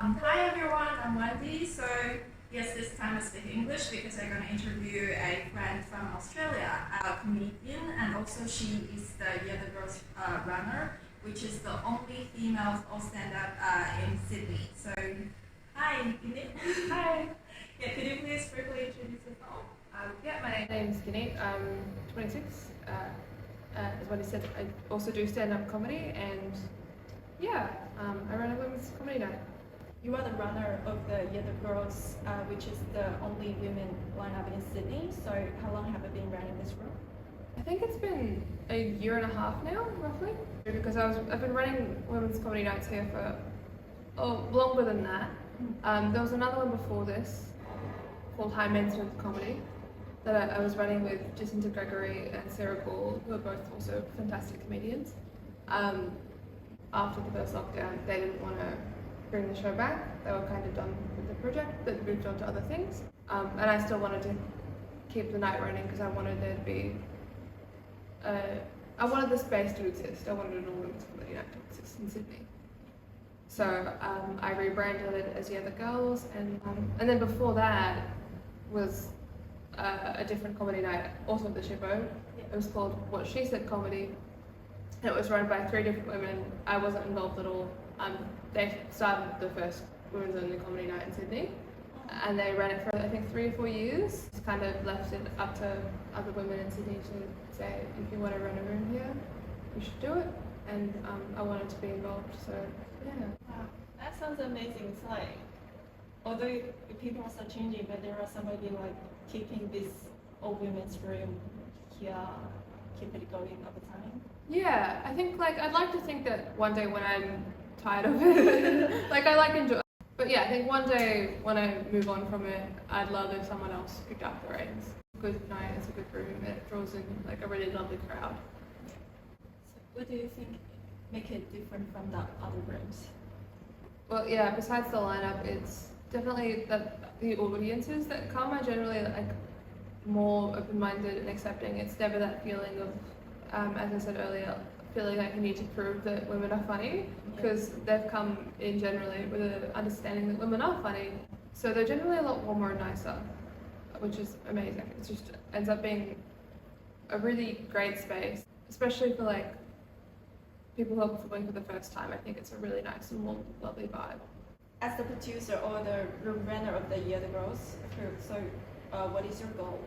Hi everyone, I'm Wendy. So yes, this time I speak English because I'm going to interview a friend from Australia, a comedian, and also she is the Girls runner, which is the only female all stand-up in Sydney. So hi, Guneet. Hi. Yeah, could you please briefly introduce yourself? Yeah, my name's Guneet. I'm 26. As Wendy said, I also do stand-up comedy, and yeah, I run a women's comedy night. You are the runner of the Girls, which is the only women lineup in Sydney. So how long have you been running this room? I think it's been a year and a half now, roughly, because I've been running women's comedy nights here for longer than that. There was another one before this, called High Men's Comedy, that I was running with Jacinta Gregory and Sarah Ball, who are both also fantastic comedians. After the first lockdown, they didn't want to bring the show back. They were kind of done with the project, but moved on to other things. And I still wanted to keep the night running because I wanted there to be, I wanted the space to exist. I wanted an all-women's comedy night to exist in Sydney. So I rebranded it as Yeah, Girls, and then before that was a different comedy night, also at the Shippo. It was called What She Said Comedy. It was run by 3 different women. I wasn't involved at all. They started the first women's only comedy night in Sydney, and they ran it for I think 3 or 4 years. Just kind of left it up to other women in Sydney to say, if you want to run a room here, you should do it. And I wanted to be involved, so yeah. Wow, that sounds amazing. It's like, although people are still changing, but there are somebody like keeping this all women's room here, keep it going over time. Yeah, I think I'd like to think that one day when I'm tired of it, I enjoy it. But yeah, I think one day when I move on from it, I'd love if someone else picked up the reins. Good night, it's a good room, it draws in a really lovely crowd. So what do you think make it different from the other rooms? Well, yeah, besides the lineup, it's definitely that the audiences that come are generally more open-minded and accepting. It's never that feeling of, as I said earlier, feeling like you need to prove that women are funny, because they've come in generally with an understanding that women are funny. So they're generally a lot warmer and nicer, which is amazing. It just ends up being a really great space, especially for people who are performing for the first time. I think it's a really nice and warm, lovely vibe. As the producer or the room runner of the Girls, so what is your goal?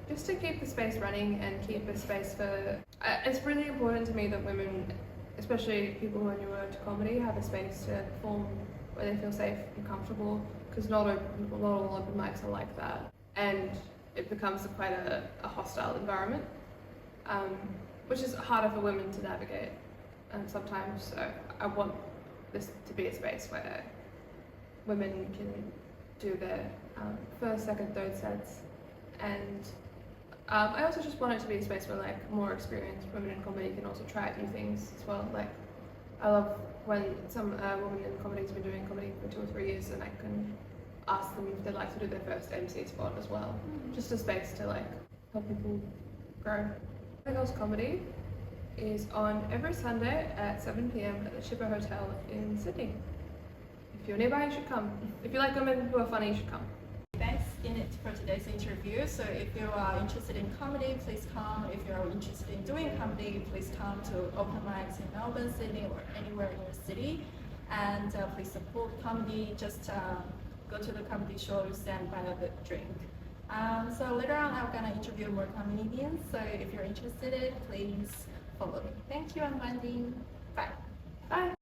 Just to keep the space running and keep a space for... it's really important to me that women, especially people who are newer to comedy, have a space to perform where they feel safe and comfortable, because not all open mics are like that. And it becomes quite a hostile environment, which is harder for women to navigate sometimes. So I want this to be a space where women can do their first, second, third sets. And I also just want it to be a space where more experienced women in comedy can also try out new things as well. I love when some women in comedy has been doing comedy for 2 or 3 years, and I can ask them if they'd like to do their first MC spot as well. Just a space to help people grow. Girls Comedy is on every Sunday at 7 p.m. at the Shippo Hotel in Sydney. If you're nearby, you should come. If you like women who are funny, you should come. Thanks, Guneet, for today's interview. So if you are interested in comedy, please come. If you are interested in doing comedy, please come to open mics in Melbourne, Sydney, or anywhere in your city. And please support comedy. Just go to the comedy shows and buy a good drink. So later on, I'm gonna interview more comedians. So if you're interested, please follow me. Thank you, I'm Wendy. Bye. Bye.